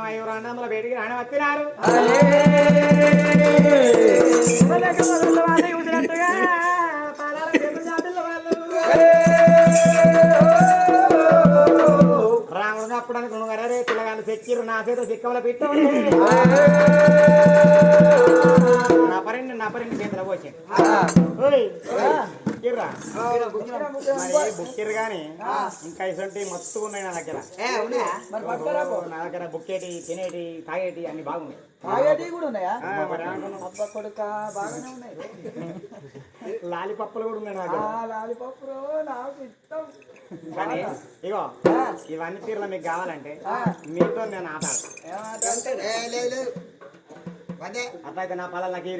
దినమయ్యూరంలో బయటికి రాని వచ్చినారు చూసినట్టుగా రాముడు అప్పుడు అనుకున్నాను అరే పిల్లగాళ్ళు చెక్కిరు నా చేత చిక్కవల పెట్టాడు నా పరిండి చేతిలో పోసి బుక్కిర్రు కానీ ఇంకా ఇటువంటి మస్తు ఉన్నాయి నా దగ్గర నా దగ్గర బుక్కేటి తినేటి తాగేటి అన్ని బాగున్నాయి లాలిపప్పులు కూడా ఉన్నాయి నాకు కానీ ఇగో ఇవన్నీ తీరులో మీకు కావాలంటే మీతో నేను ఆటాడు అట్లయితే నా పొలాలు నాకు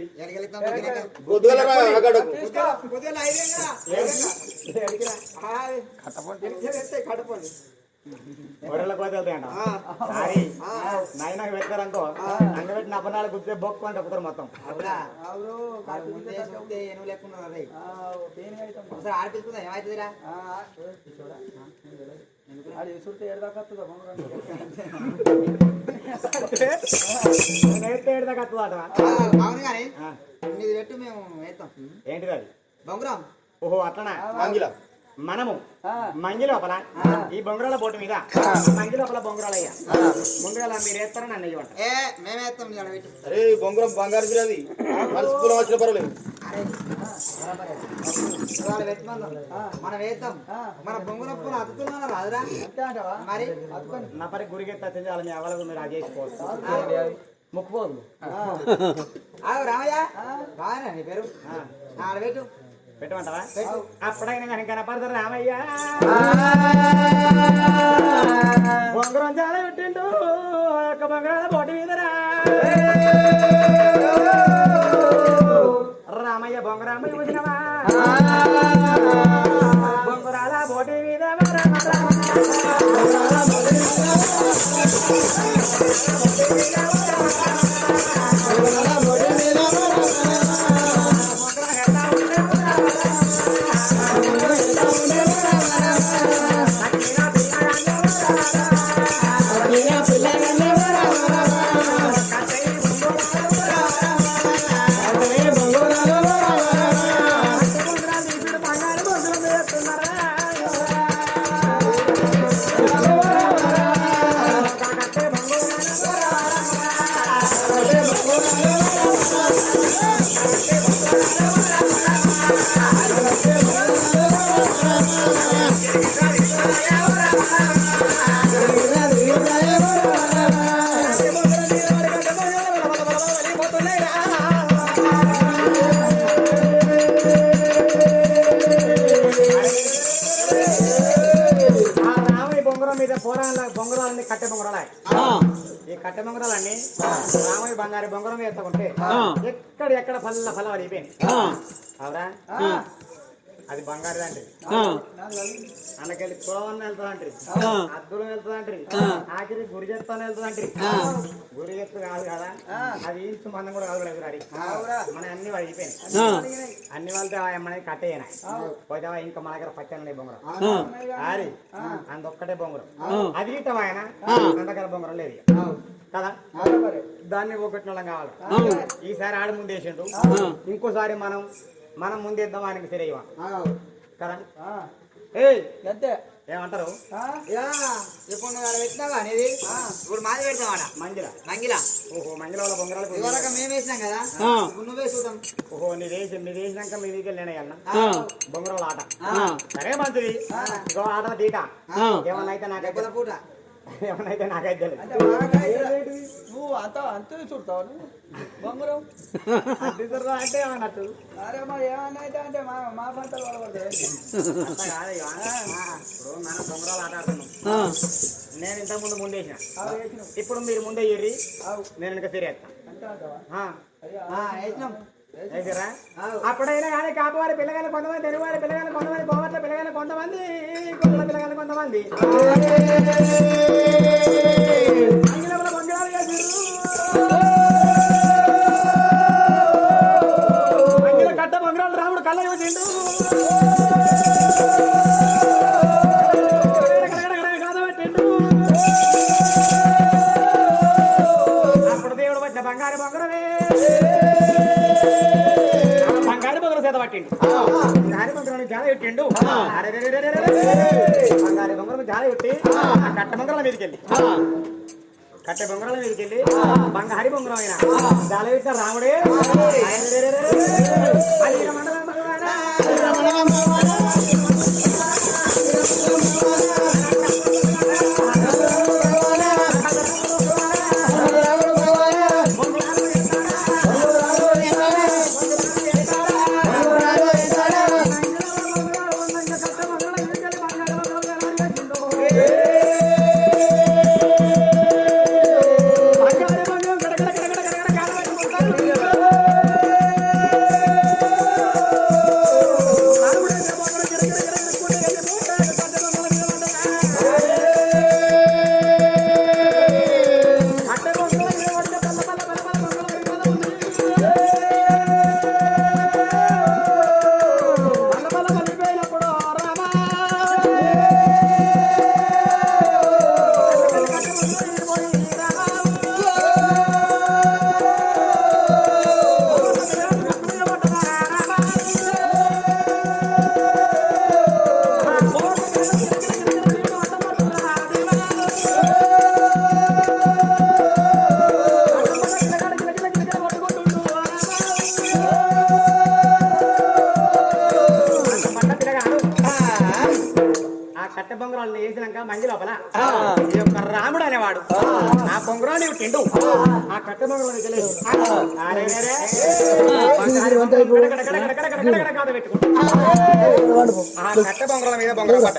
గొడవల కోతే అంట సారీ నాయన పెట్టారనుకో అంగబెట్టి నా పన్నాళ్ళు గుర్తే బొక్కు అంటే కుదరు మొత్తం ఆడిపిస్తుందా ఏమైతుందిరా అవును కానీ ఇది పెట్టు మేము వేస్తాం ఏంటిది అది బొంగురం ఓహో అట్లనా మనము మంగి లోపల ఈ బొంగురాల బోటు మీద మంగి లోపల బొంగురాలయ్యా బొంగురాల మీరు వేస్తారని నన్ను ఇవ్వండి మేమే వేస్తాం అరే బొంగురం బంగారు అది వచ్చిన పర్వాలేదు మనం వేస్తాం మన బొంగురం పూలు అతుకుతున్నా రాదురా మరి నా పరి గురికెత్తా చెందాలి మీ అవలకు మీరు అది చేసుకోవచ్చు ముక్కుపోదు రామయ్య బాగా నీ పేరు పెట్టు పెట్టమంటావా అప్పుడైనా కానీ కనపడతారు రామయ్య బొంగరం చాలా పెట్టిండు ఒక బొంగరాల బోటి మీదరా రామయ్య బొంగరామయ్య వచ్చినవా బొంగరాల బోటి మీద బొంగరాలన్నీ కట్టె బొంగరాలే ఈ కట్టె బొంగరాలన్నీ రామయ్య బంగారు బొంగరం ఎత్తుకుంటే ఎక్కడ ఫల అయిపోయింది అవురా అది బంగారు అంటారు అందుకెళ్ళి కులవన్న వెళ్తుందంటారు అద్దులు వెళ్తుందంటారు ఆఖరి గురి చెప్తాను వెళ్తుందంటారు గురి చెప్తు కాదు కదా అది ఇంచు మందం కూడా కాదు మన అన్ని వాళ్ళు అయిపోయింది అన్ని వాళ్ళతో మనకి కట్టేయనా పోతే ఇంకా మన దగ్గర పచ్చని బొంగరం అది అందొక్కటే బొంగరం అది ఇట్టం ఆయన మన దగ్గర బొంగరం లేదు కదా దాన్ని ఒకటి కావాలి ఈసారి ఆడ ముందు వేసిండు ఇంకోసారి మనం ముందేద్దాం ఆయనకి తెలియవా కదా అంతే ఏమంటారు ఇప్పుడు నువ్వు పెట్టినావా అనేది ఇప్పుడు మాది పెడతావాడ మంగిల ఓహో మంగిల వాళ్ళ బొంగరాలు మేము వేసినాం కదా నువ్వే చూద్దాం ఓహో మీరు వేసినాక మీ దగ్గర నేనయ్యన్న బొంగరాల ఆట సరే మంచిది ఇంకో ఆట తీట ఏమన్నా అయితే నాకు పూట ఏమన్నైతే నాకైతే నువ్వు అంత చూడతావు బొంగరం అంటే ఏమన్నట్టు అరే మరి ఏమన్నా అయితే అంటే మా పంటలు పడబడతాయి ఇప్పుడు మనం బొంగరాలు ఆట ఆడుతున్నాం నేను ఇంతకు ముందు వేసిన ఇప్పుడు మీరు ముందే ఎర్రి నేను ఇంకా తిరిగేస్తాను అప్పుడైనా కానీ కాపవారి పిల్లగాలు కొంతమంది తెలుగువారి పిల్లగాలు కొంతమంది పోవట్ల పిల్లగాలు కొంతమంది కొంత పిల్లగాలు కొంతమంది కట్ట బంగారాలు రాముడు కళ్ళ వచ్చిండు పెట్టిండు బంగారు బంగారం జాల పెట్టిండు బంగారు బంగారం జాల పెట్టి ఆ కట్ట బంగారం మీదకి వెళ్ళి కట్టె బొంగరాల మీదకి వెళ్ళి బంగారు బొంగరం అయినా జాల పెట్టిన రాముడే వేసినాక మంగి లోపల రాముడు అనేవాడు ఆ పొంగరాన్ని తిండు ఆ కట్టె పొంగరం ఆ కట్టె పొంగరాల మీద బొంగరం పడ్డ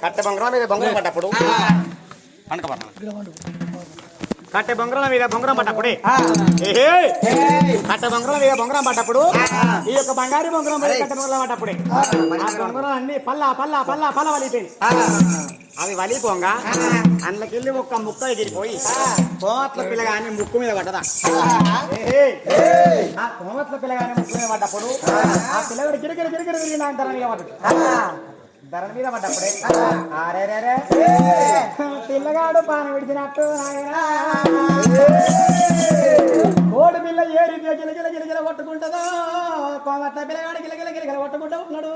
కట్టె పొంగరాల మీద బొంగరం పడ్డప్పుడు కట్టె బొంగరాల మీద బొంగరం పడ్డప్పుడే కట్టె బొంగరాల మీద బొంగరం పడ్డప్పుడు ఈ యొక్క బంగారు బొంగరం మీద కట్టె బొంగరం పడ్డప్పుడే ఆ బొంగరం అన్ని పల్ల వలిపోయింది అవి వలిపోగా అందులోకెళ్ళి ఒక్క ముక్క ఎగిరిపోయి కోమట్ల పిల్లగాని ముక్కు మీద పడ్డదా ఆ కోమట్ల పిల్లగాని ముక్కు మీద పడ్డప్పుడు ఆ పిల్లగాడు గిరిగిరి నాకు ధర మీద పడ్డది ధరణ మీద పడ్డప్పుడే అరే పిల్లగాడు పాన విడిచినట్టు కోడి పిల్ల ఏ రీతిగా గిలగిల కొట్టుకుంటుందో కోమట్ల పిల్లగాడు గిలగిల కొట్టుకుంటూ ఉన్నాడు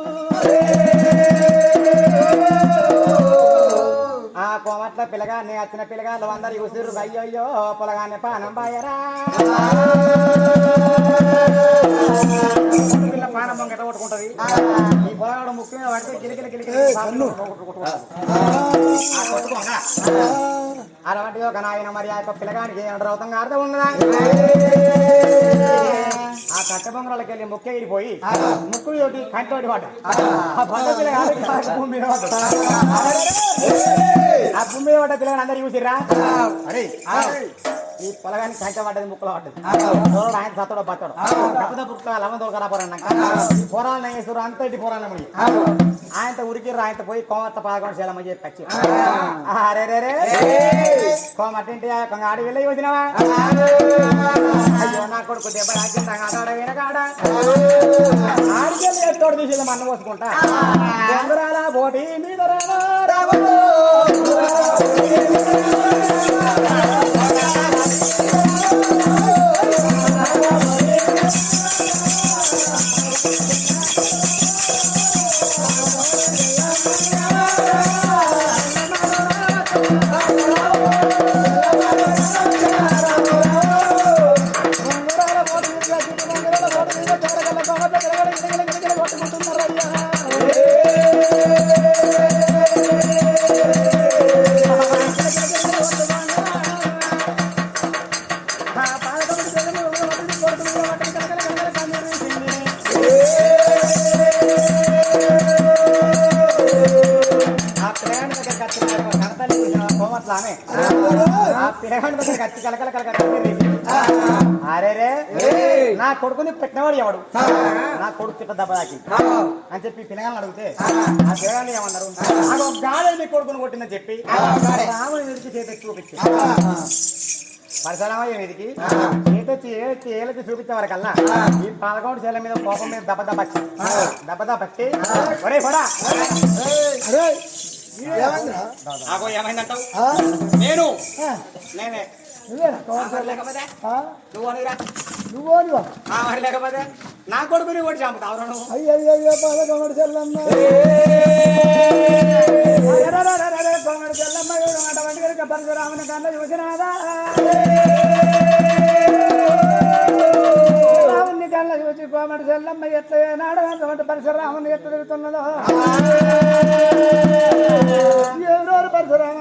ఆ కోమట్ల పిల్లగాన్ని వచ్చిన పిల్లగాళ్ళు అందరు ఉసిరు అయ్యో పొలగాన్ని పానం బాయరా పిల్ల పానం బొంగ ఎట్ట కొట్టుకుంటది ఈ పొలగాడు ముక్కు మీద పడితే గిలిగిలి అలాంటి ఒక నాయన మరి ఆ యొక్క పిల్లగానికి రౌతంగా అర్థం ఉన్నదా ఆ కట్టె బొంగరాలకి వెళ్ళి ముక్క ఎగిరిపోయి ముక్కు తోటి కంటోటి పడ్డ ఆ పడ్డ పిల్లగాడు భూమి మీద పడ్డ ఆ భూమి మీద పడ్డ పిల్లగాని అందరు చూసిర్రా అరే ఈ పొలగానికి కంట పడ్డది ముక్కలో పడ్డది ఆయన సత్తడో పట్టడు కప్పద పుక్క లవం దొరకరాపోరన్నాక పోరాలు వేస్తారు అంత ఇటు పోరాలు ముడి ఆయనతో ఉరికిర్రు ఆయనతో పోయి కోమత్త పాల్గొని చేయాలని చెప్పి వచ్చి అరే కోమట్టింటి ఆడి వెళ్ళి వచ్చినావా అయ్యో నా కొడుకు దెబ్బ రాకిందా వినకాడ ఆడికెళ్ళి ఎత్తోడు తీసి మన్న పోసుకుంటా బొంగరాల బోటి మీద అరే నా కొడుకుని పెట్టినవాడు ఎవడు నా కొడుకు చిట్ట దెబ్బ తాకి అని చెప్పి పిల్లగాలను అడిగితే ఆ పిల్లగాళ్ళు ఏమన్నారు గాలి నీ కొడుకుని కొట్టిందని చెప్పి రాముని మీదకి చేతి చూపించి పరశురామయ్య మీదకి చేతొచ్చి ఏలకి చూపించే వరకల్లా ఈ 11 చేల మీద కోపం మీద దెబ్బ పట్టి ఒరే పడా ఏమైందంటావు నేనే నువ్వు అనిరా నువ్వు మరి లేకపోతే నా కొడుకుని కూడా చంపుతావు నువ్వు. అయ్యయ్యో కోమటి చెల్లమ్మ కోమటి చెల్లమ్మ అటువంటి పరశురాముని కన్నా చూసినాదా రాముని కన్నా చూసి కోమటి చెల్లమ్మ ఎట్ల నాడు అటువంటి పరశురాముని ఎట్ల తిరుగుతున్నదో ఎవరెవరు పరశురామ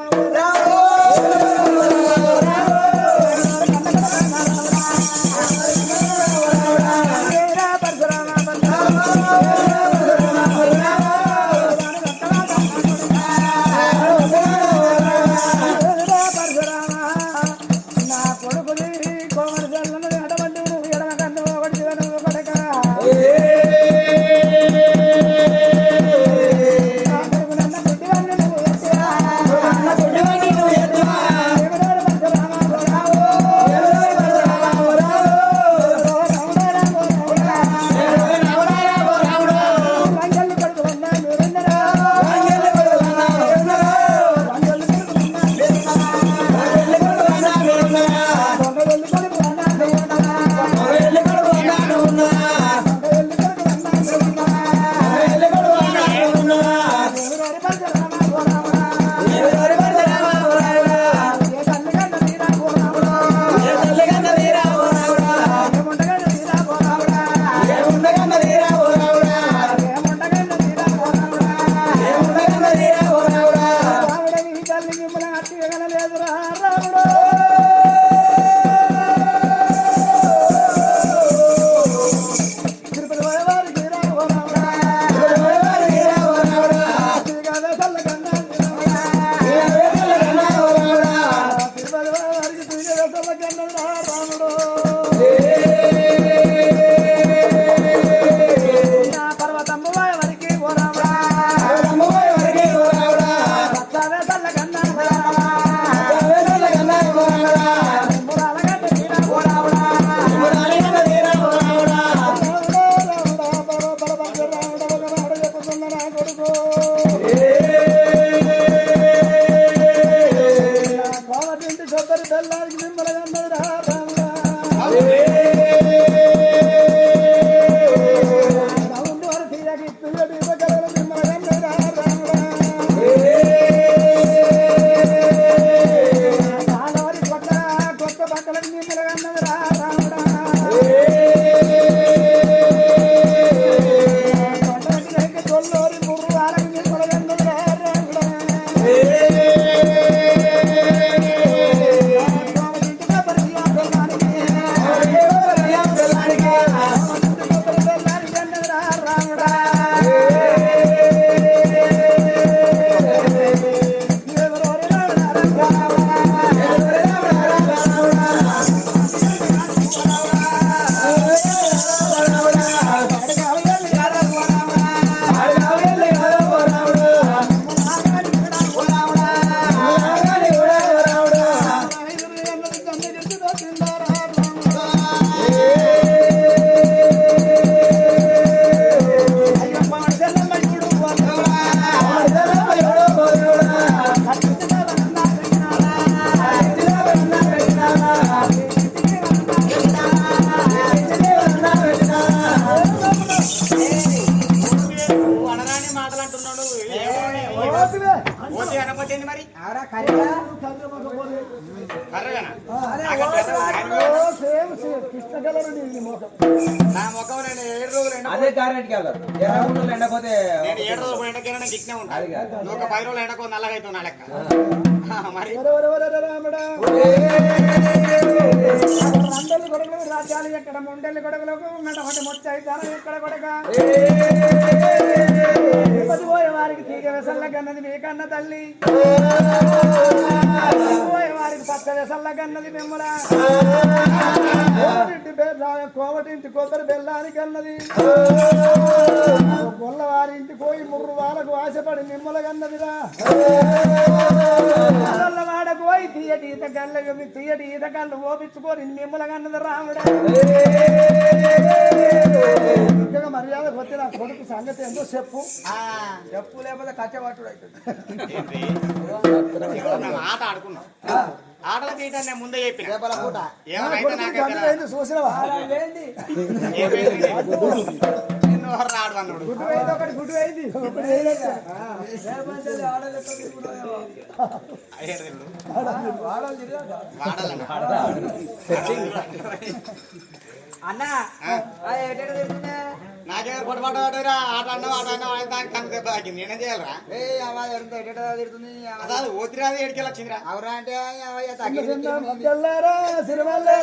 అదే గ్యారెంటీ కాదు. 7 రోజులు ఎండపోతే 7 రోజులు ఎండకైనా గిట్నే ఉంటాయి. నువ్వు ఒక 10 రోజులు ఎండకో నల్లగా అవుతావు నా లెక్క. మరి రండలు గొడవలు రాజ్యాలు ఎక్కడ ముండెల్లి గొడవలకు ఉన్నటువంటి మొచ్చాయితాను ఎక్కడ కొడక పోయే వారికి తీగ వెసల్ల కన్నది మీ కన్న తల్లి, పోయే వారికి పచ్చ వెసల్ల కన్నది మిమ్మల, కోవటింటి కొబ్బరి బెల్లానికి అన్నది, గొల్లవారింటి పోయి 3 వాళ్ళకు ఆశపడి మిమ్మల కన్నదిరా, వాడకు పోయి తీయటి ఈత కళ్ళకి తీయటి ఈత కళ్ళు ఓపించుకొని మిమ్మల కన్నది రాముడు. ఇంకా మర్యాద కొట్టి నా కొడుకు సంగతి ఎంతో చెప్పు. చెప్పు లేకపోతే కచ్చ పట్టుడు అవుతుంది. ఆట ఆడుకున్నావు ఆటలు తీయటం నేను ముందే చెప్పిన రేపల పూట ఏమైతే నాకే తెలియదు. చూసినవా ఏమైంది? నిన్ను ఎవరు రాడు అన్నాడు. గుడ్డు వేయింది ఒకటి గుడ్డు వేయింది ఒకటి వేయలేదు. అయ్యేడు దేవుడు. వాడాలి. వాడాలన్న. అన్న ఎటు తిరుగుతున్నా నాకేదో పొట్టపడ్డా ఆట అన్నావు దానికి కన్ను దెబ్బ తాకింది. నేనేం చేయాలరా? ఎటు తిరుగుతుంది అసలు ఓతిరాది ఏడికెళ్ళి వచ్చిందిరా. అవరా అంటే తెల్లారా సిరిమల్లే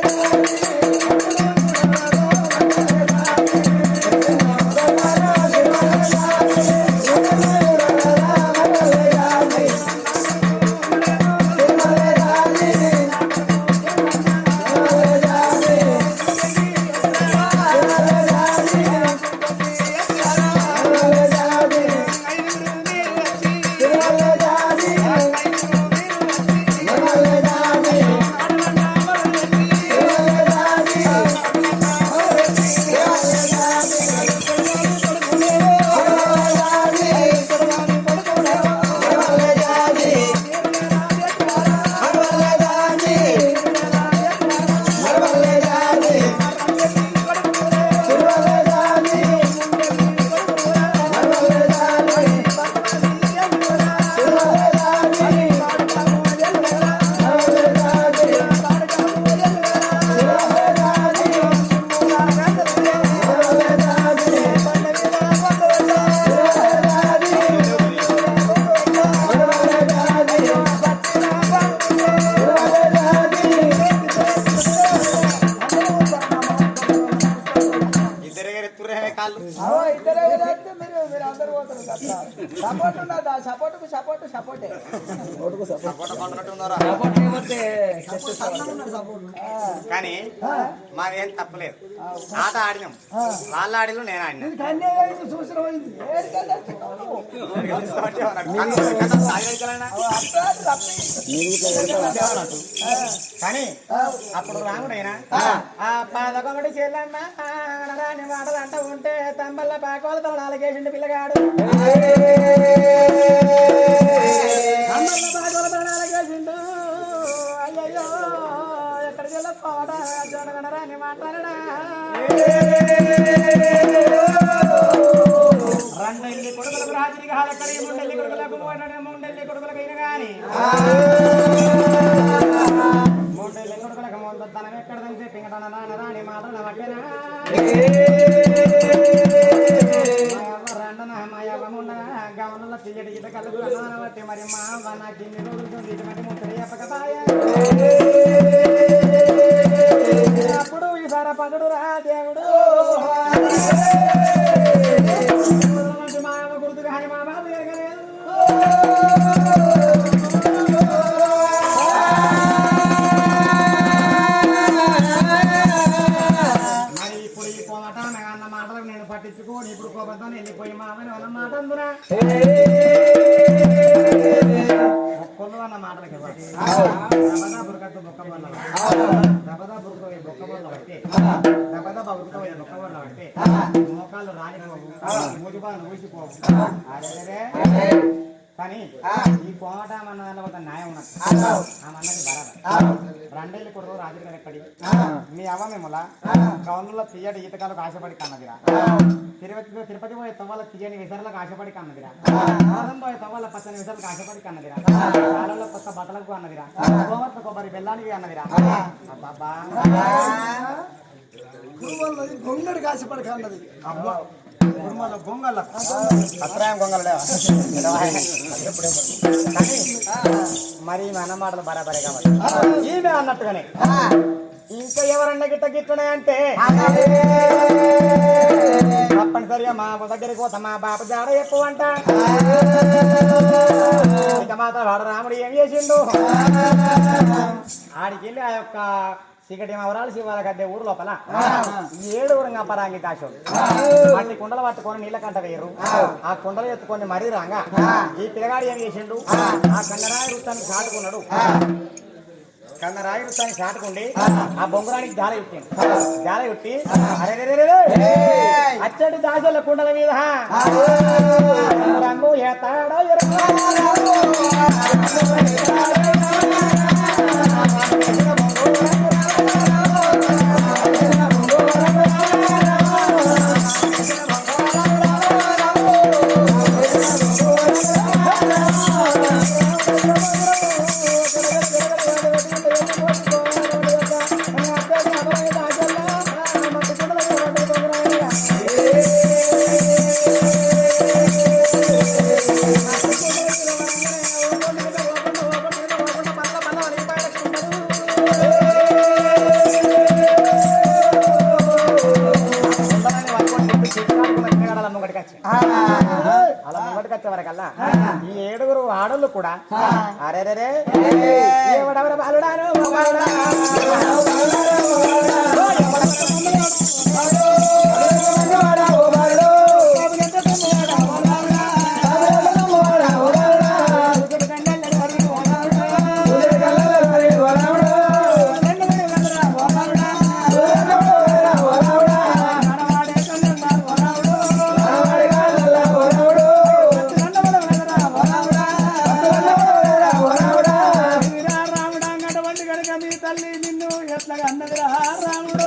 కానీ మాదేం తప్పలేదు. ఆట ఆడినాం, వాళ్ళు ఆడిలు నేను ఆడినా. కానీ అప్పుడు రాముడైనా పదకొండు చెల్లన్నా రాని మాటలు అంటూ ఉంటే తమ్మల్ల పాకోలు తన నాలుగేసిండు పిల్లగాడు. నాలుగేసిండు అయ్యయ్యో ఎక్కడికి వెళ్ళిపోవడా చూడగనరాని మాట్లాడడా. రెండెల్లి కొడుకులకు రాజునికి హాలెక్కడి ముండెల్లి కొడుకులకు ముండెల్లి కొడుకులకైనా గాని మూడెల్లి కొడుకులకు ముందనం ఎక్కడదని చెప్పి రాని మాటలు పట్టేనా. రెండన మాయవమున్న గవనల తీయడి గీత కలుగు అన్న బట్టి మరి మా నాకు ఇన్ని రోజులు ఇటువంటి ముట్టడి చెప్పకపాయ. అప్పుడు ఈసారి పగడు రా దేవుడు మా గుర్తు కానీ మా బాబు ఎరగలేదు. మరి ఇప్పుడు ఈ పోమాట అన్న మాటలకు నేను పట్టించుకోని ఇప్పుడు కోపంతో వెళ్ళిపోయి మామని అన్న మాట అందురా ఒక్కళ్ళు అన్న మాటలకి దబదా బురకట్టు బొక్క బొల్ల దబదా బురుకు బొక్క బొల్ల పట్టి దబదా బురుకు బొక్క బొల్ల పట్టి మోకాళ్ళు రాలిపోవు ముదిబాలు ఊసిపోవు. అదే కానీ ఈ పోవటం అన్న ఒక న్యాయం ఉన్నది. ఆమన్నది బరాబర్. రెండేళ్ళు కొడుకు రాజు గారు ఎక్కడి మీ అవ్వ మిమ్మల్ని గవర్నర్లో తీయటి ఈతకాలకు ఆశపడి కన్నదిరా. తిరుపతి పోయే తవ్వాల తీయని విసరలకు ఆశపడి కన్నదిరా. పాదం పోయే తవ్వాల పచ్చని విసరలకు ఆశపడి కన్నదిరా. కాలంలో కొత్త బట్టలకు అన్నదిరా. గోవర్త కొబ్బరి బెల్లానికి అన్నదిరా. అబ్బా గొంగడి కాసిపడి కన్నది. అబ్బా గొంగళ్ళ అత్రాయం గొంగళ మరి మన మాటలు బరాబరే కాబట్టి ఈమె అన్నట్టుగానే ఇంకా ఎవరన్నా గిట్టనే అంటే తప్పనిసరిగా మా దగ్గరికి పోతా మా బాప జాడ ఎక్కువ అంట. ఇక మాతో వాడు రాముడు ఏం చేసిండు ఆడికెళ్ళి ఆ యొక్క చీకటి అవరాలు శివాల గద్దె ఊరు లోపల 7 పరాంగి కాశం మట్టి కుండలు పట్టుకొని నీళ్ళ కంట వేయరు. ఆ కుండలు ఎత్తుకొని మరీ రాగా ఈ పిల్లగాడు ఏం చేసిండు ఆ కన్నరాయి వృత్తాన్ని చాటుకున్నాడు. కన్నరాయి వృత్తాన్ని చాటుకుండి ఆ బొంగురానికి జాల చుట్టిండు. జాల చుట్టి అరే అచ్చటి దాసల కుండల మీద రంగు ఎత్తాడో వాళ్ళు కూడా అరే రే ఎవడెవడ బాలుడాను తల్లి నిన్ను ఎట్లాగా అన్నదిరా రాముడు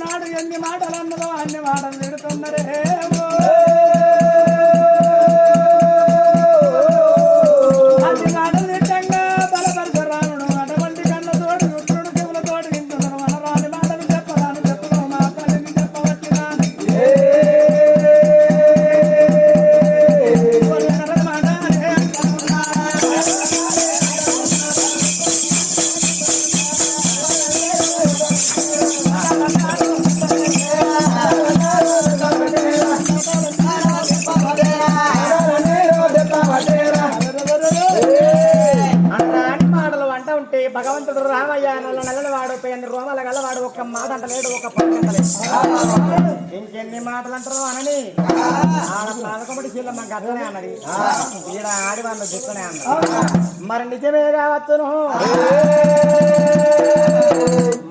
నాడు ఎన్ని మాటలు అన్నదో అన్ని మాటలు తిడుతున్నరే భగవంతుడు రామయ్య నల్లని వాడు పెద్ద రోమల గలవాడు ఒక్క మాట అంటలేడు ఒక పని అంటలేడు ఇంకెన్ని మాటలు అంటారు అనని ఆడ పదకొండు చీల మాకు అర్థమే అన్నది ఈడ ఆడి వాళ్ళు దిక్కునే అన్నారు మరి నిజమే కావచ్చును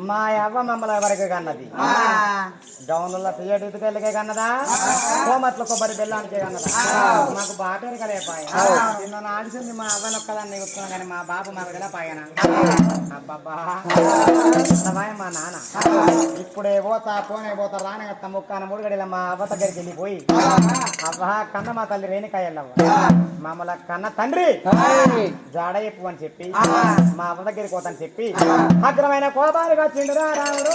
మా అవ్వ మమ్మల్ని ఎవరికి కన్నది డౌన్లో తీయటికెళ్ళకే కన్నదా కోమట్ల కొబ్బరి బెల్లానికే కన్నదా మాకు బాటేరు కలేపాయ నిన్న నాడిసింది మా అవ్వని ఒక్కదాన్ని కూర్చున్నాం కానీ మా బాబు మాకు ఎలా పాయన అబ్బబ్బా మా నాన్న ఇప్పుడే పోతా పోనే పోతా రానగత్త ముక్కాన మూడు గడిల మా అవ్వ దగ్గరికి వెళ్ళిపోయి అబ్బా కన్న మా తల్లి రేణుకాయల్లవ్వ మమ్మల్ని కన్న తండ్రి జాడ చెప్పు అని చెప్పి మా అవ్వ దగ్గరికి పోతాని చెప్పి అగ్రమైన కోపాలుగా చిండురా రాముడు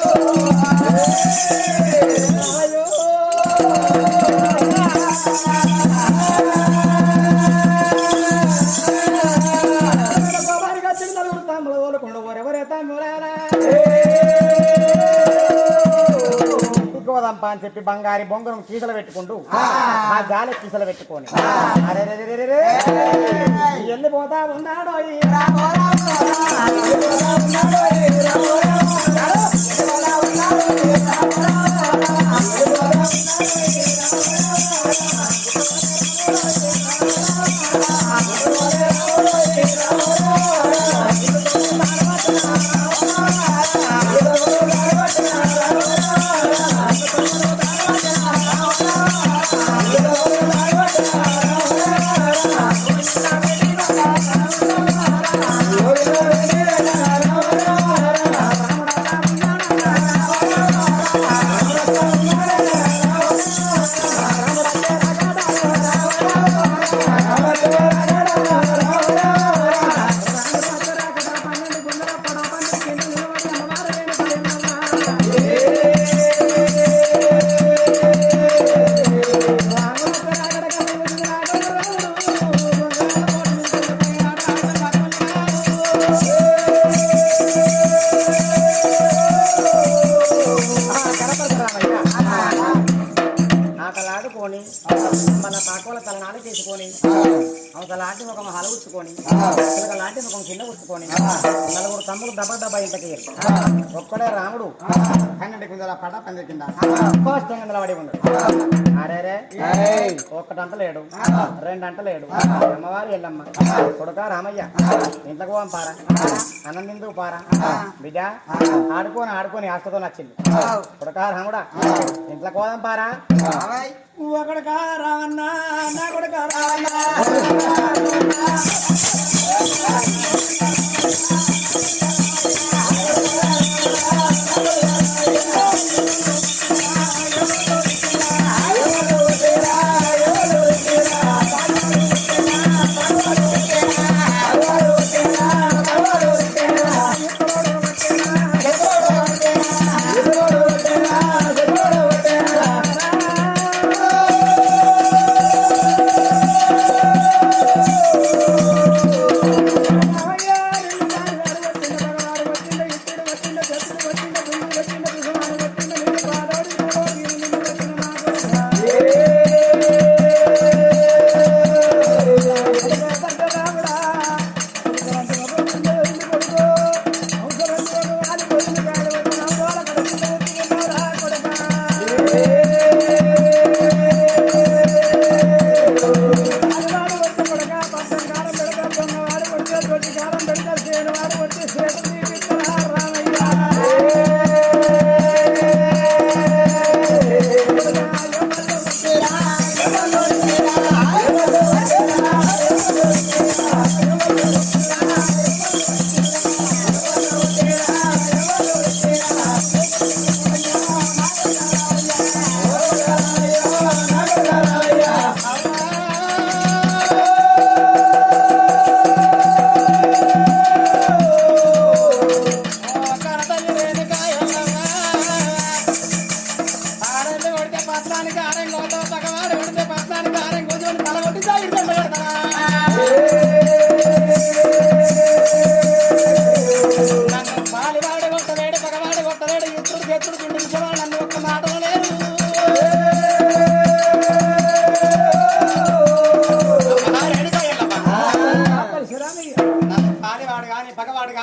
అయ్యో కోపాలుగా చిండు తమ్ముడు ఓలుకుండు ఎవరే తమ్ముడారా గోదంప అని చెప్పి బంగారి బొంగరం కీసలు పెట్టుకుంటూ ఆ గాలి కీసలు పెట్టుకొని అరే వెళ్ళిపోతా ఉన్నాడో మన పాకోల తలనాడు చేసుకొని అవతలాంటి ఒక హల ఉచ్చుకొని లాంటి ఒక కింద ఉచ్చుకొని నలుగురు తమ్ముడు దబ్బ ఇంటకి ఒక్కడే రాముడు కన్నడి కింద పట పంది కింద కోష్టం కింద పడి ఉన్నాడు అరే ఒక్కటంట లేడు రెండంట లేడు అమ్మవారు ఎల్లమ్మ కొడుక రామయ్య ఇంట్లోకి పోం పారా అన్నం నిందుకు పారా బిడ్డ ఆడుకొని ఆస్తతో నచ్చింది కొడుక రాముడా ఇంట్లోకి పోదాం పారా ఒకడుకా రావన్నా నా కొడుక రావన్నా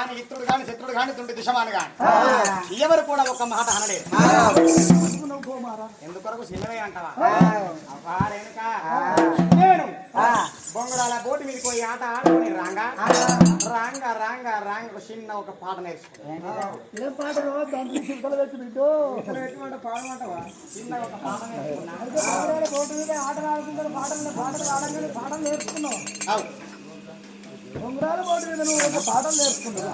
కానీ ఇత్రుడు కానీ శత్రుడు కానీ తుంటి దుషమాను కానీ ఎవరు కూడా ఒక మాట అనలేదు. ఎందుకొరకు చిన్నవే అంటావా? వారేనుక నేను బొంగరాల బోటు మీద పోయి ఆట ఆడుకుని రాంగా రాంగా రాంగా రాంగ చిన్న ఒక పాట నేర్చుకున్నాను. ఏ పాట చిన్న ఒక పాట నేర్చుకున్నాను. బోటు మీద ఆటలు ఆడుకుంటారు, పాటలు ఆడగానే పాటలు నేర్చుకున్నావు. బొంగరాల బోటు మీద నువ్వు ఒక పాటలు నేర్చుకున్నావు.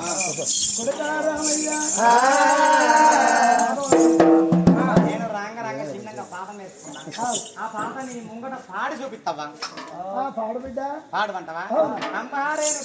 నేను రాంగ రాంగ చిన్నగా పాట నేర్చుకున్నాను. ఆ పాట నీ ముంగట పాడి చూపిస్తావా? పాడు బిడ్డ పాడమంటావా? అమ్మారేను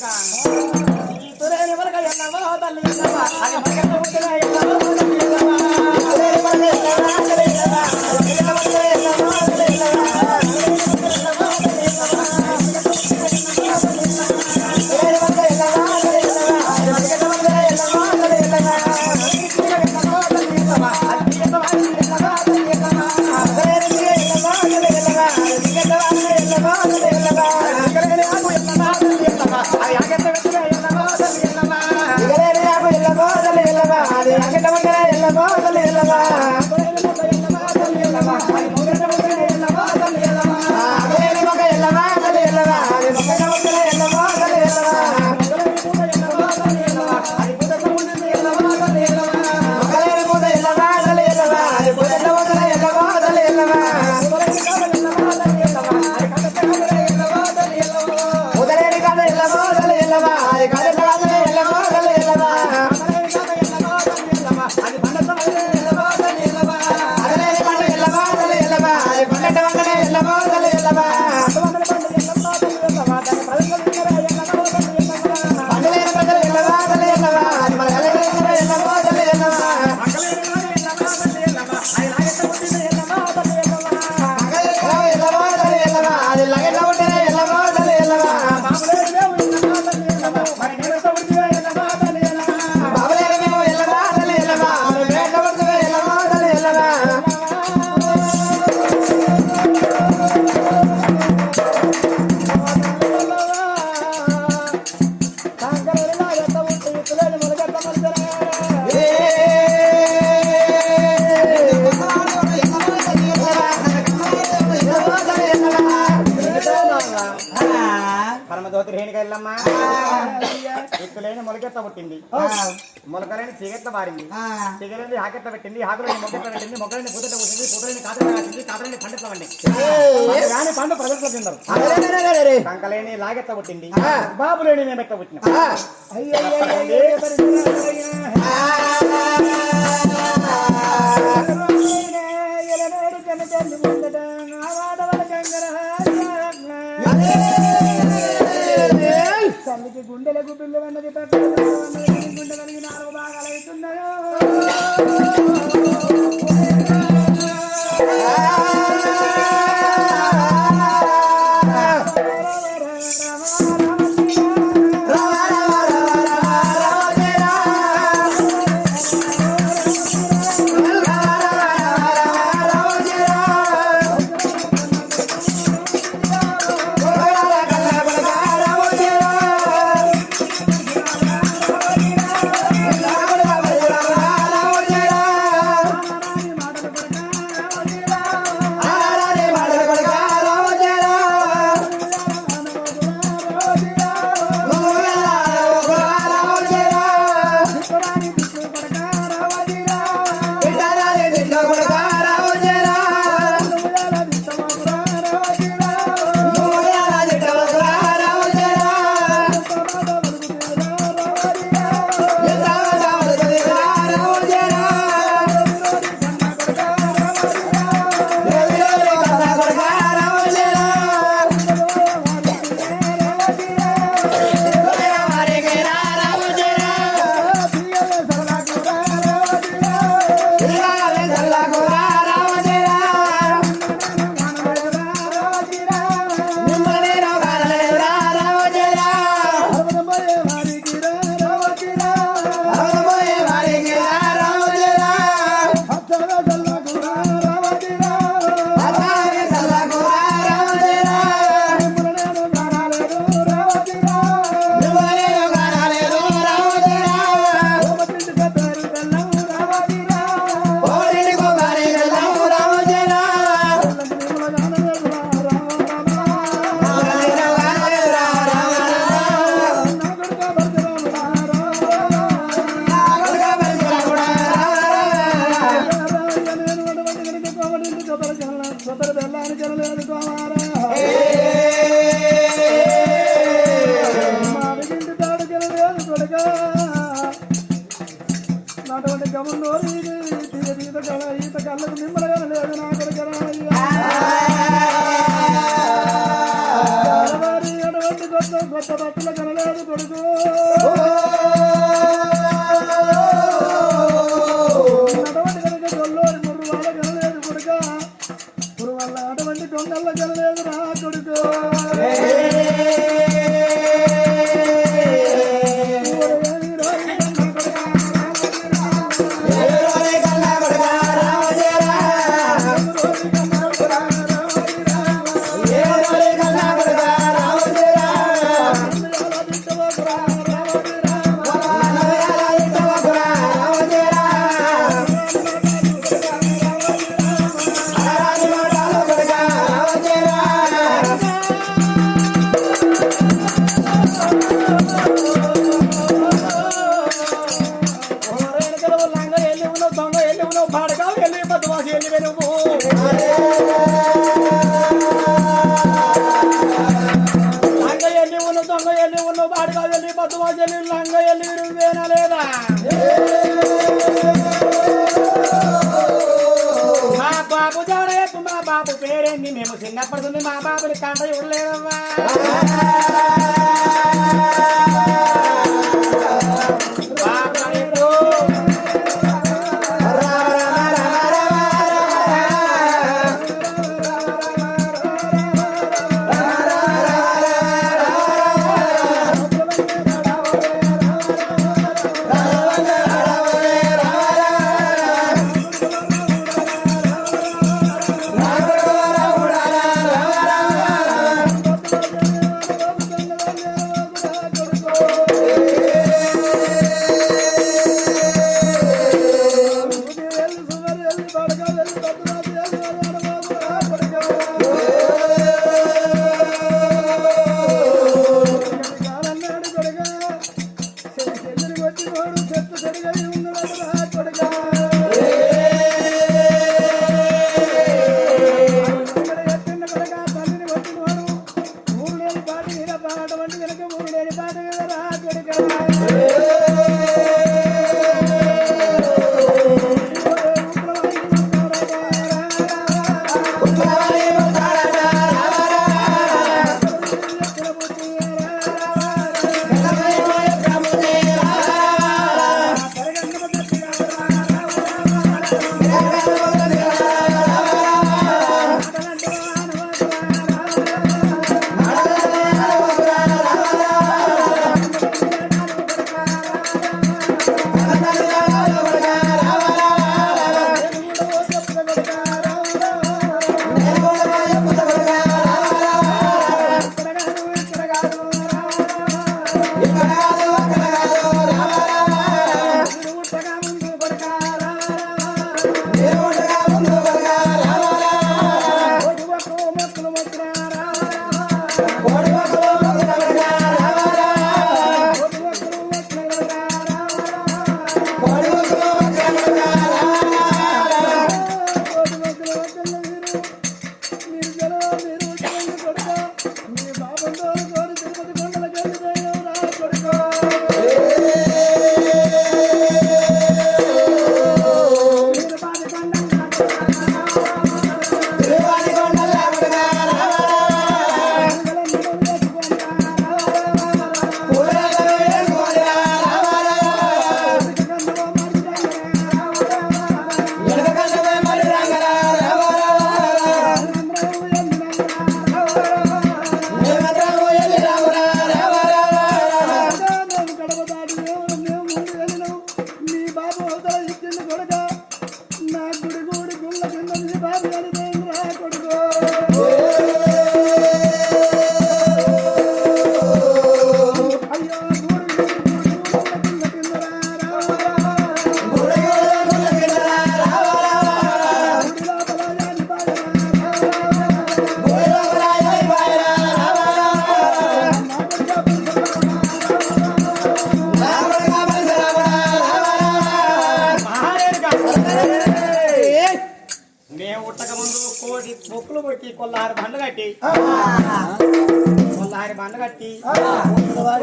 పరమదోతి రేణుక ఎల్లమ్మ ఎత్తులేని మొలకెత్త పుట్టింది, మొలకలేని చీగెత్త బారింది, చీగలేని ఆకెత్త పెట్టింది, ఆకులేని మొగ్గెత్త పెట్టింది, మొగ్గలేని పూతెత్త కూర్చింది, పూతలేని కాతలు కాసింది, కాతలేని పండిట్ల వండి కానీ పండు ప్రజల్లో తిన్నారు. కంకలేని లాగెత్త పుట్టింది, బాబులేని మేమెత్త పుట్టిన తల్లికి గుండెలకు పిల్లలు అన్నది పెట్టాలి, గుండె కలిగి 4 భాగాలు అవుతున్నాయో. కొడుకముందు ఈత కళ్ళకు మిమ్మల్ని లేదు నా కొడుకరామయ్యా అటువంటి కొత్త బట్టలు కనలేదు కొడుకు అటువంటి కనుక గొల్లోని ముర్రు వాళ్ళ కనలేదు కొడుక ముర్రు వల్ల అటువంటి దొంగల్ల కనలేదు నా కొడుకు మా బాబు పేరేంది మేము చిన్నప్పటి మా బాబుని కంట చూడలేదమ్మా మన్ను కట్టి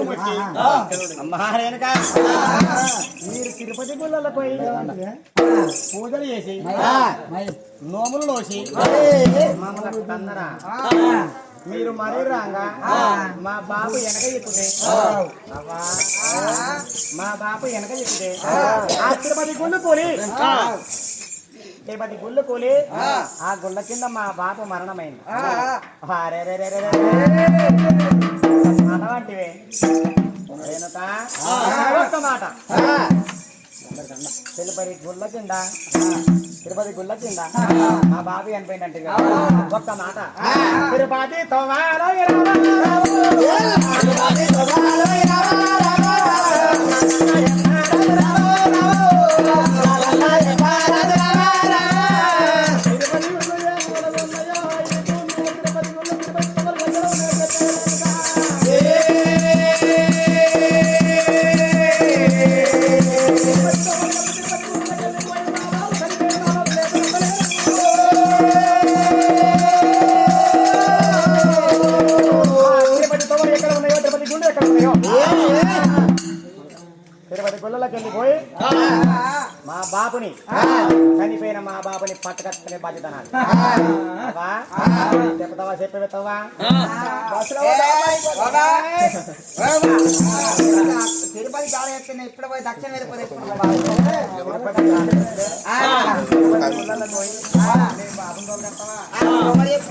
ముట్టి, అమ్మా రేణుక మీరు తిరుపతి గుళ్ళలో పోయి పూజలు చేసి నోములు నోసి మమ్మల్ని తన్నరా మీరు మరీ రాగా మా బాబు వెనక చెప్తే అవ్వా మా బాబు వెనక చెప్తే ఆ తిరుపతి గుళ్ళు కూలి తిరుపతి గుళ్ళు కూలి ఆ గుళ్ళ కింద మా బాబు మరణమైంది అటువంటివే రేణుక ఒక్క మాట తిరుపతి గుళ్ళ కింద మా బాబు చనిపోయిందంటే ఒక్క మాట తిరుపతి తిరుపతి గుళ్ళకి వెళ్ళిపోయి మా బాబుని చనిపోయిన మా బాబుని పట్టుకట్టుకునే బాధ్యత నాది. చెప్తావా చెప్పేస్తావా తిరుపతి గాలి ఎత్తున్నా ఇప్పుడు పోయి దక్షిణ వెళ్ళిపోతే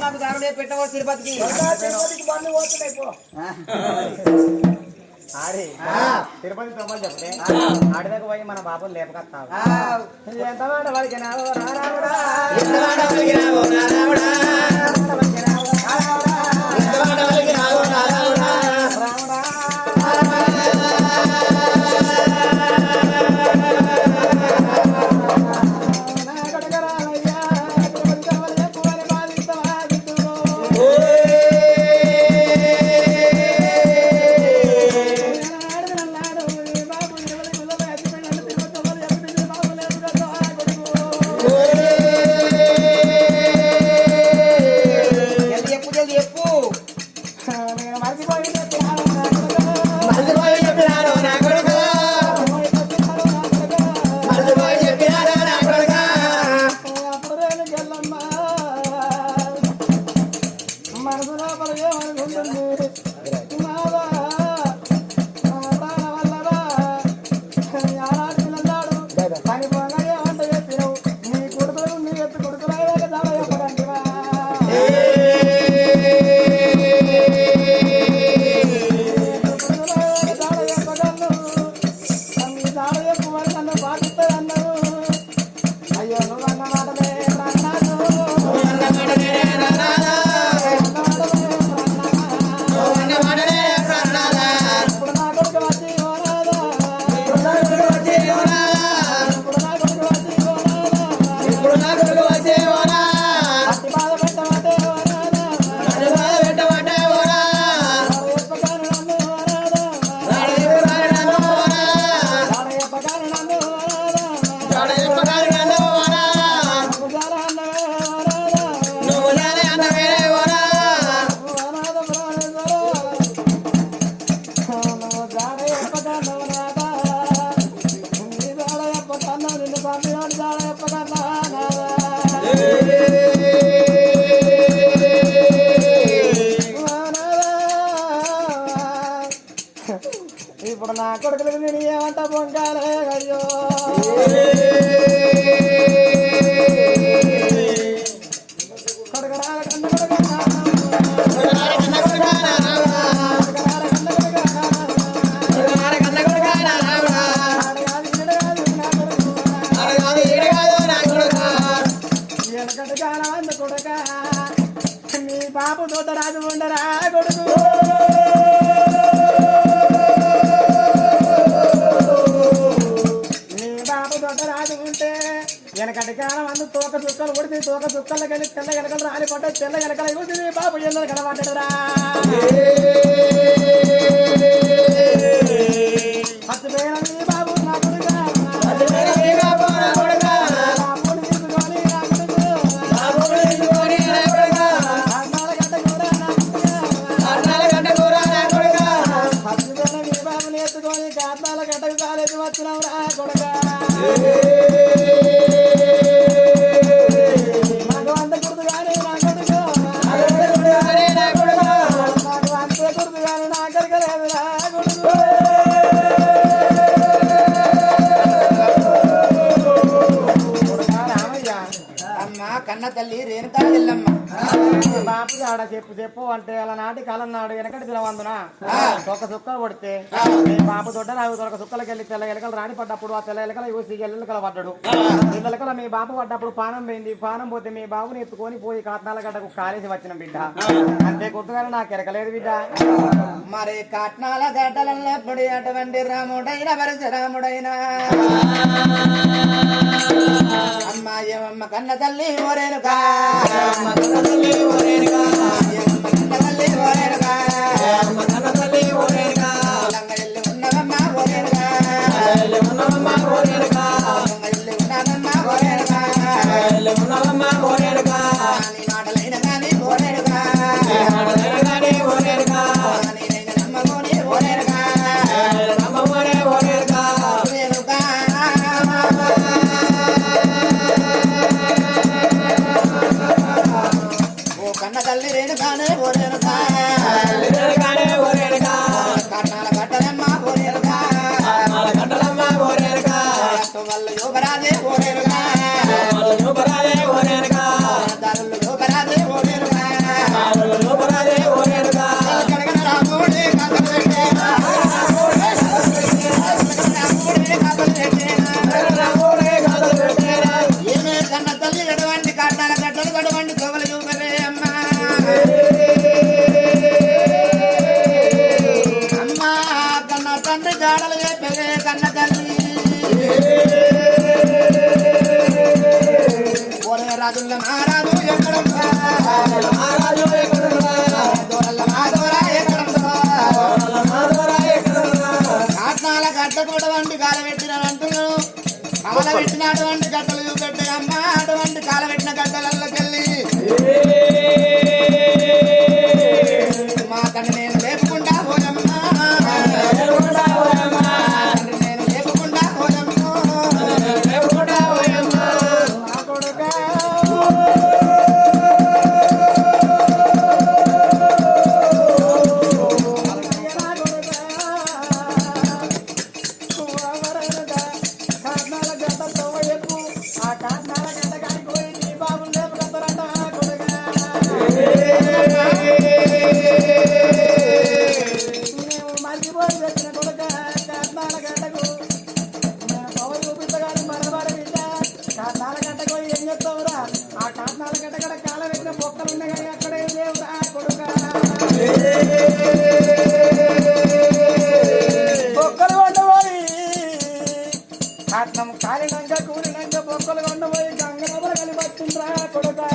నాకు దారుడే పెట్టవో తిరుపతికి ఆడి తిరుపతి తొమ్మలు చెప్తే ఆడిదాకా పోయి మన బాబుని లేపకొస్తావు ఎంత మాట వాళ్ళకి ఇప్పుడు నా కొడుకులకు నేను ఏమంట పొంగాలే అయ్యో మీ బాబు తోట రాజు ఉండరా కొడుకు రాజు ఉంటే వెనకటి కాలం అందు తోక చుక్కలు కొడితే తోక చుక్కలు కలిసి తెల్ల ఎలకలు రాలిపడ్డ తెల్ల ఎలకలు ఇవ్వదు బాబు ఎన్నో కనబడ్డరా మర్చిపోయిన మీ బాబు నా కొడుగా తీసుకొని గడ్డకు కాలేజీ వచ్చినావు రా కొడుకా నాకు అంత గుర్తు కానీ నా కొడుకు నాకు అంత గుర్తు కానీ నా కరకలేదు రా కొడుకు అమ్మా కన్న తల్లి రేణుకా ఎల్లమ్మ బాపు ఆడ చెప్పు అంటే అలా నాటి కాలం నాడు వెనకటి తినవందున ఒక సుక్క కొడితే మీ బాపు దొడ్డ రావు ఒక సుక్కలకి వెళ్ళి తెల్ల ఎలకలు రాని పడ్డప్పుడు ఆ తెల్ల ఎలకల యూసి ఎల్లెలకల పడ్డాడు ఎల్లెలకల మీ బాపు పడ్డప్పుడు పానం పోయింది పానం పోతే మీ బాబుని ఎత్తుకొని పోయి కాట్నాల గడ్డకు కాలేసి వచ్చిన బిడ్డ అంతే గుర్తుగానే నాకు ఎరకలేదు బిడ్డ మరి కాట్నాల గడ్డలప్పుడు అటువంటి రాముడైన పరశురాముడైన అమ్మాయమ్మ కన్న తల్లి ఓరేనుకా కన్న తల్లి ఓరేనుకా లంగ ఇల్లు ఉన్నవమ్మ ఓరేనుకా నీ మాటలైన కానీ ఓరేనుకా నేనైన నమ్మకోని ఓరేనుకా ఓ కన్న తల్లి రేణుకానే ఓరేనుకా కట్నాల గడ్డలమ్మ ఓరేనుకా వల్ల యోగరాజే ఓరేనుకా దారులు యోగరాజే ఓరేనుకా కడగన రాముడే కథలు పెట్టేనా ఏమే కన్న తల్లి గడవండి కట్నాల గడ్డలు గడవండి తోవలు చూపరే అమ్మా అమ్మా కన్న తండ్రి గాడలు చెప్పే కన్న తల్లి ఓరే రాజుల మహారాజు ఎక్కడ దూరల్ల మాధవరా ఎక్కడ కాట్నాల గడ్డ కూడా వంటి కాలబెట్టినంటున్నాడు కాలబెట్టినటువంటి గడ్డలు చూపెట్టే అమ్మ అటువంటి కాలబెట్టిన గడ్డలకెళ్ళి మా తండ్రి నేను లేపుకుంటా పోయమ్మా నేను లేపుకుంటా పోయమ్మా నా కొడుకా కాట్నాల గడ్డ తవ్వ ఎక్కువ ఆ కాట్నాల గడ్డ కాడికి పోయి నీ బాబు లేపుకొస్తారట కొడుకా మేము మర్చిపోయి వచ్చిన కొడుక కాట్నాల గడ్డకు మేము తవ్వ చూపించగానే మరబడ బిడ్డ కాట్నాల గడ్డకు పోయి ఏం చెప్తావురా ఆ కాట్నాల గడ్డ కూడా కాల పెట్టిన బొక్కలు ఉన్నాయి కానీ అక్కడే లేవురా కొడుకా బొక్కలు కొండపోయి కాట్నం కాలినాక కూలినాక బొక్కలు కొండపోయి గంగనబర కలిపట్టిండ్రా కొడుకా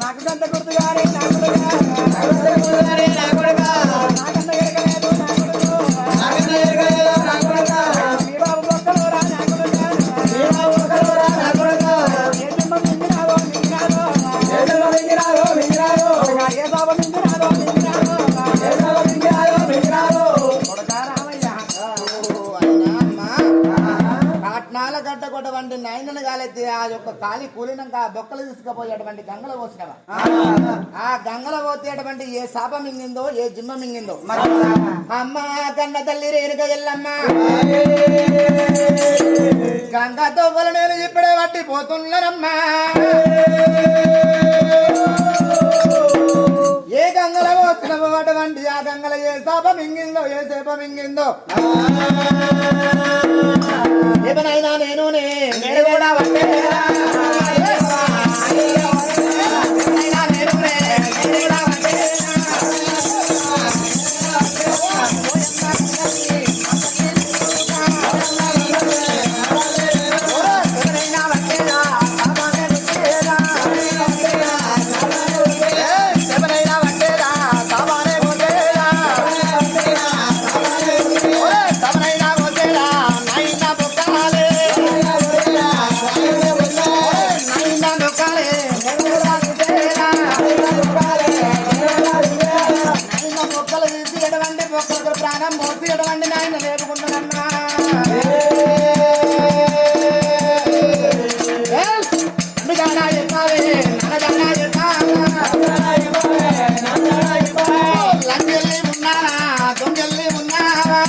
నాకు గంట గుర్తుగానే నా కొడుకా నాకంత ఎరగలేదు నా కొడుకు మీ బాబు బొక్కలు రా నా కొడుకా ఏ జన్మ మింగినారో ఏ బాబు మింగినారో కొడుకా రామయ్య కాట్నాల గడ్డ కొట్టవంటి నైనను కాలెత్తి ఆ యొక్క కాలి కూలినాక ఆ బొక్కలు తీసుకుపోయేటువంటి గంగలో పోసినవా ఆ గంగలో పోతేటువంటి ఏ శాప మింగిందో ఏ జిమ్మ మింగిందో అమ్మ కన్న తల్లి రేణుక ఎల్లమ్మ గంగా తోపల నేను ఇప్పుడే పట్టి పోతున్నానమ్మా ఏ గంగలో పోతున్నావో అటువంటి ఆ గంగల ఏ శాప మింగిందో ఏ శాప మింగిందో ఏమనైనా నేను కూడా ఒక్కొక్కరు ప్రాణం మోసి ఎటువంటి నాయన లేపుకుంటున్నా లంకెళ్ళి ఉన్నారా దొంగెళ్ళి ఉన్నారా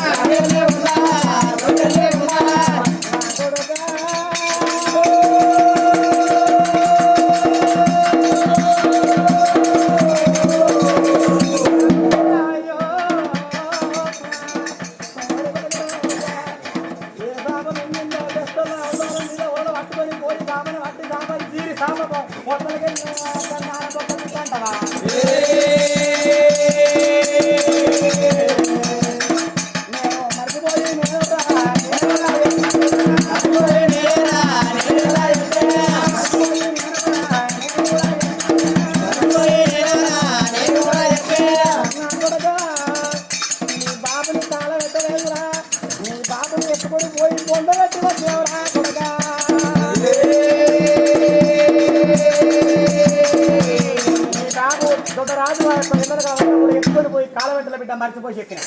ఎత్తుకొని పోయి కాలవెంటల బిడ్డ మర్చిపోయి ఎక్కిన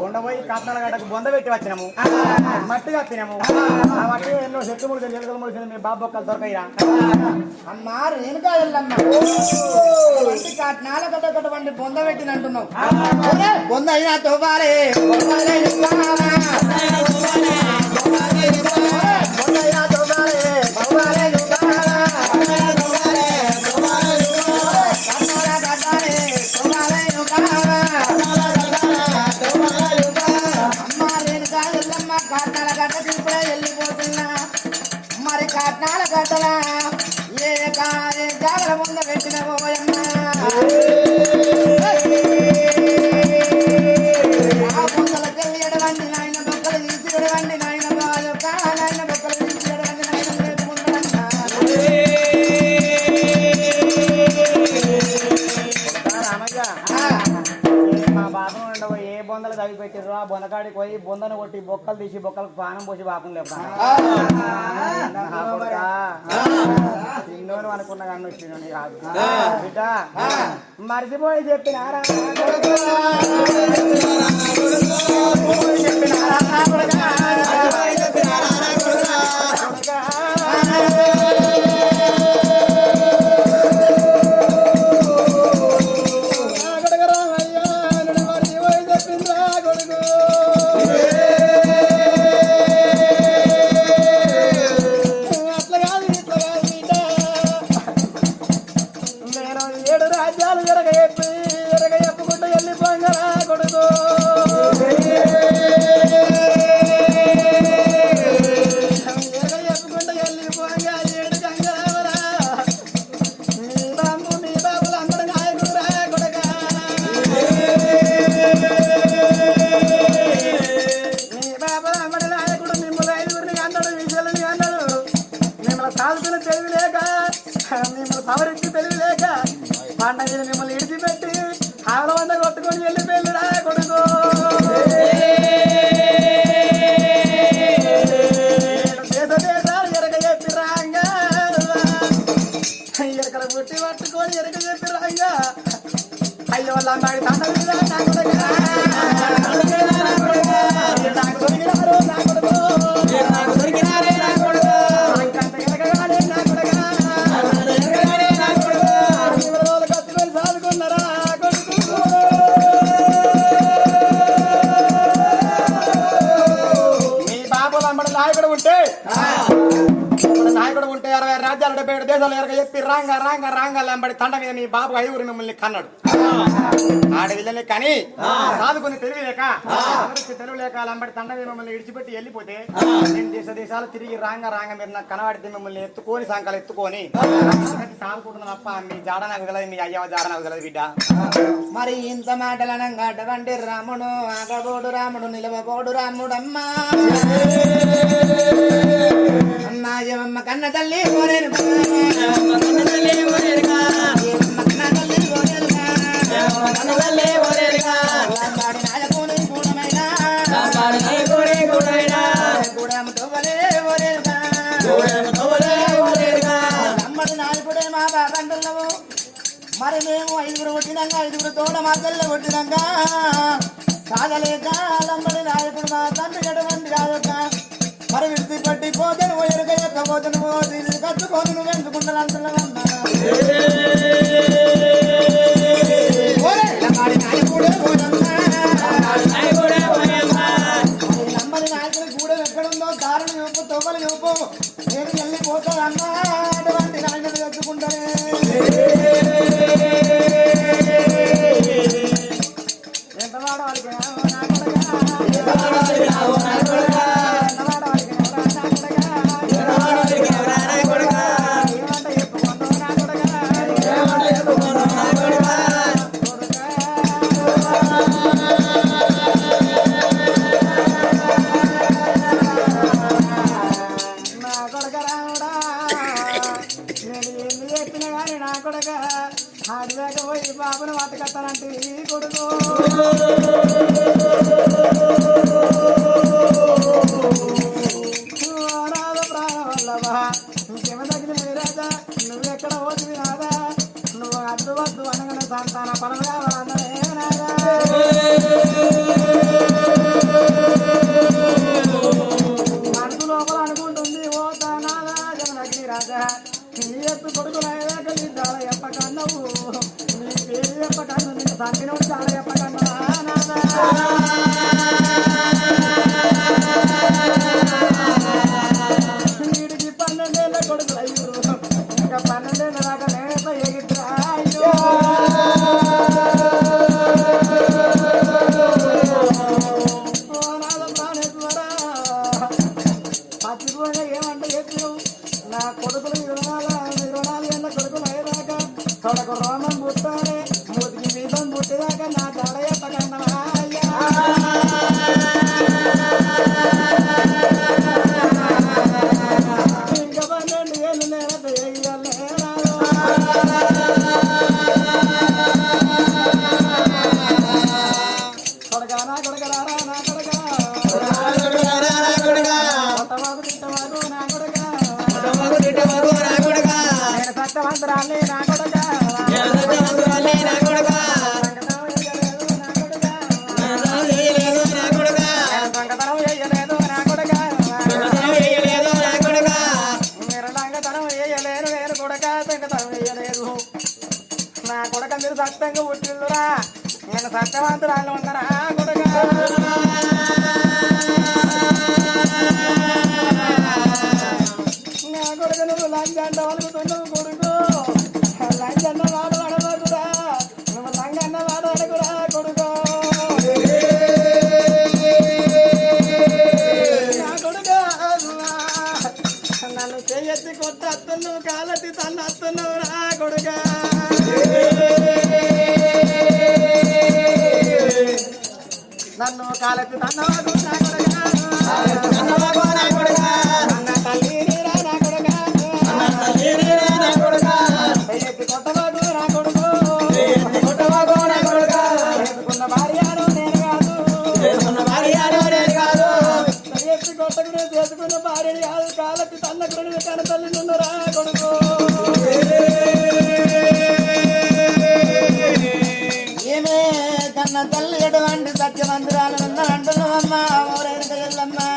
ఉండబోయి కాట్నాల గడ్డకు బొంద పెట్టి వచ్చినాము మట్టి కప్పినాము ఆ మట్టి ఎన్నో చెట్టు ముడికి ఎలుకలు ముడిసిన మీ బాబు బొక్కలు దొరకయ్యా అమ్మా రేణుకా ఎల్లమ్మ కాట్నాల గడ్డ బొంద పెట్టినంటున్నావు బొంద అయినా తోపాలే మరి కాట్నాల గడ్డలా ఏ జాగల ముందు పెట్టిన పోయమ్మా ఆ బొక్కలకెళ్ళి ఎడవండి నాయన బొక్కలు తీసి ఎడవండి నాయన నాయన బొక్కలు తీసి ఎడవండి నాయన లేపుకుంటానన్నా మా బాబు ఉండవు ఏ బొందలు తవ్వి పెట్టిర్రు ఆ బొందకాడికి పోయి బొందను కొట్టి బొక్కలు తీసి బొక్కలకు పానం పోసి బాపం లేపుతాను తిన్నోను అనుకున్న కన్ను వచ్చింది కాదు బిడ్డ మర్చిపోయి చెప్పినారా సవరించి తెలియలేక పండగ మిమ్మల్ని ఇడిచిపెట్టి ఆవిడ వంద కొట్టుకొని వెళ్ళిపోయిందిరా కొడుకు దేశాలు ఎరగ చెప్పి రాంగా ఎరకల పుట్టి పట్టుకొని ఎరగ చెప్పి రాంగా అయ్యో వాళ్ళ అమ్మాయి నాయకుడు ఉంటే 60 రాజ్యాలు 77 దేశాలు ఎరగ చెప్పి రాంగ లంబడి తండ మీద మీ బాబు 5 మిమ్మల్ని కన్నాడు ఆడవిల్లని కానీ సాధుకుని తెలివిలేక తెలివిలేక లంబడి తండ మీద మిమ్మల్ని విడిచిపెట్టి వెళ్ళిపోతే నేను దేశాలు తిరిగి రాంగ మీరు నాకు కనబడితే మిమ్మల్ని ఎత్తుకొని సంకలు ఎత్తుకొని సాగుకుంటున్నాను అప్ప మీ జాడ నాకు తెలియదు మీ అయ్యవ జాడ నాకు తెలియదు బిడ్డ మరి ఇంత మాటలనంగా అటువంటి రాముడు ఆగబోడు రాముడు నిలవబోడు రాముడమ్మా అమ్మాయమ్మ కన్న తల్లి కోరేను నాయకుడే మా బాబంటున్నావు మరి మేము 5 కొట్టినాక 5 తోడ మా తల్లి కొట్టినాక సాగలేక లంబడి నాయకుడు మా తండ్రి ఎటువంటి రాజొక్క మరి విడిచి పట్టి పోతను ఎరుక యొక్క పోతను పోతే కట్టుకోను నువ్వు ఎంచుకుంటాను అంటున్నావమ్మా లంబడి నాయకుడి గూడెం ఎక్కడుందో దారుణ చూపు తొవ్వలు చూపు నేను వెళ్ళిపోతానన్నా అటువంటి నాయకుడు తెచ్చుకుంటానే ఎంత వాడవాళ్ళకి నా కొడక రాముడా నేను ఎన్ని చెప్పినా కానీ నా కొడక ఆడిదాకా పోయి బాబును వాటకత్తానంటే ఈ కొడుకు రాధ ప్రాణ వల్లభా ఇంకేమ తగిన రాజా నువ్వెక్కడ పోతుంది రాదా నువ్వు అడ్డు వద్దు అనగానే సంతాన పడవగా అన్నదే రాదా మనసు లోపల అనుకుంటుంది ఓ తానాదా జగనగిరి రాజా నీ ఎత్తు కొడుకులు అయ్యాక నీ చాలా ఎప్పకన్నావు నీ పేరు ఎప్పకన్ను నేను తండ్రినోడు చాలా ఎప్పకన్నా నాదా వీడికి 12 ఏళ్ళ కొడుకులు అయ్యారు ఇంకా 12 ఏళ్ళ దాకా నేత ఎగిట్రా అయ్యో నాద ప్రాణేశ్వరా పచ్చిపోయిన ఏమంటే చెప్పినావు నా కొడుకులు 24 ఏళ్ళ కొడుకులు అయ్యేదాకా కొడుకు రోమం పుట్టానే మూతికి వీధం పుట్టేదాకా నా దడ ఎప్పకన్నా ఇంకా 12 ఏళ్ళు నేత ఎగియలేరా కొడకా నా కొడక రారా నా కొడక కొట్టవాగు తిట్టవాగు నా కొడక నేను సత్యవంతురాలి నా కొడక సంగతనం వేయలేదు నా కొడక మీరు లంగతనం వేయలేరు నేను కొడక సంగతనం వేయలేదు నా కొడక మీరు సత్యంగా పుట్టిల్లురా నేను సత్యవంతురాలు ఉన్నారా కొడక నా కొడుకు నువ్వు లంగంట వలుగుతున్నావు కొడుకు లంగన్న వాడు అడవకురా నువ్వు లంగన్న వాడు అడగురా కొడుకు నా కొడుకు నన్ను చెయ్యెత్తి కొట్టేస్తున్నావు కాలెత్తి తన్నస్తున్నావు రా కొడుక నన్ను కాలెత్తి తన్నవాడు నా కొడుక అన్న తల్లి నీరా నా కొడుక చెయ్యెత్తి కొట్టవాడు నా కొడుకు చేసుకున్న భార్యను నేను కాదు చెయ్యెత్తి కొట్టకునే చేసుకున్న భార్యని కాదు కాలెత్తి తన్నకుడు కన్న తల్లి నుండురా కొడుకు ఏమే కన్న తల్లి ఎటువంటి సత్యమందిరాలను అంటున్నావమ్మా ఊరేనుక ఎల్లమ్మా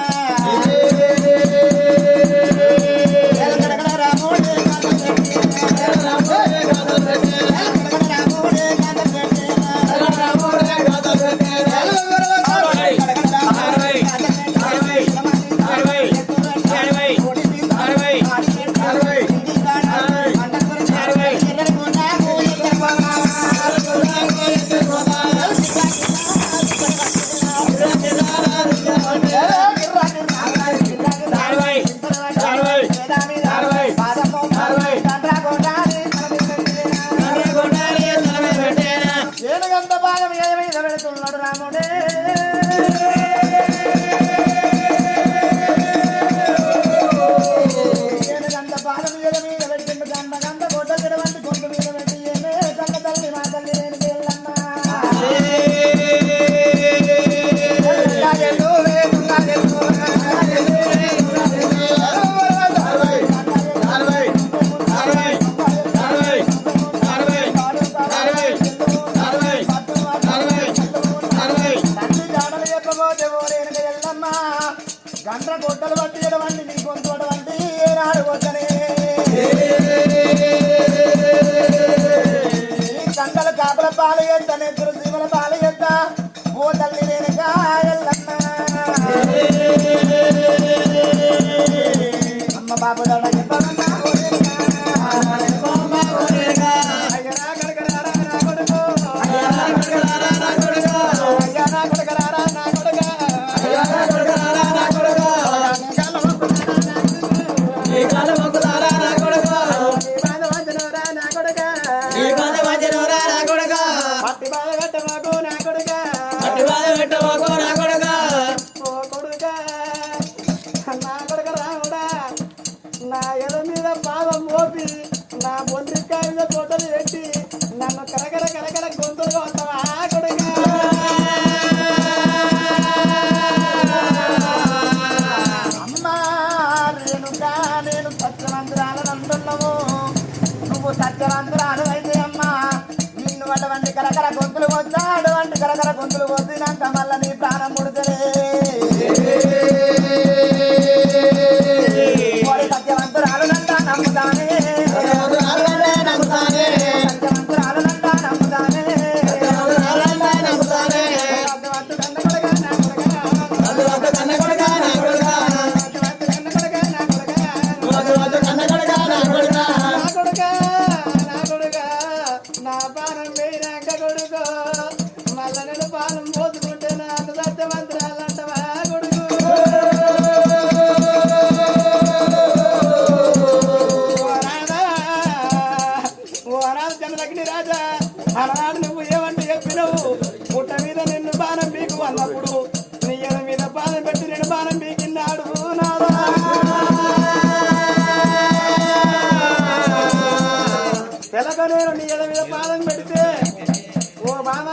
ఏనుగంత భాగం ఏమైనా పెడుతున్నాడు రాముడే ఏనుగంత భాగం మీద పెట్టిండు గంట గొడ్డ తిరవంటి గొంతు మీద పెట్టి ఏమే కన్న తల్లి మా తల్లి నేను వెళ్ళమ్మా గండ్ర గొడ్డలు పట్టియడమండి నీ గొంతుడమండి ఏనాడు కొట్టనే ఈ కండలు కాపల పాలు ఎంత నెత్తులు సీమల పాలు ఎంత ఓ తల్లి వెనుక ఎల్లమ్మ అమ్మ బాబు దడ చెప్పమన్నా నా ఎడ మీద పాదం మోపి నా బొండ్రికాయ మీద తోటలు పెట్టి నన్ను కరకర కరకర గొంతులుగా వస్తావా కొడుగా అమ్మా రేణుకా నేను సత్యవంతురాలను అంటున్నావు నువ్వు సత్యవంతురాలు అయితే అమ్మా నిన్ను అటువంటి కరకర గొంతులు వద్దా అటువంటి కరకర గొంతులు వద్దినాక మళ్ళా నీ ప్రాణం ముడితలే సత్యవంతురాలునంతా నమ్ముతానే సత్యవంతురాలునంతా నమ్ముతానే నా పానం పోయినాక కొడుకో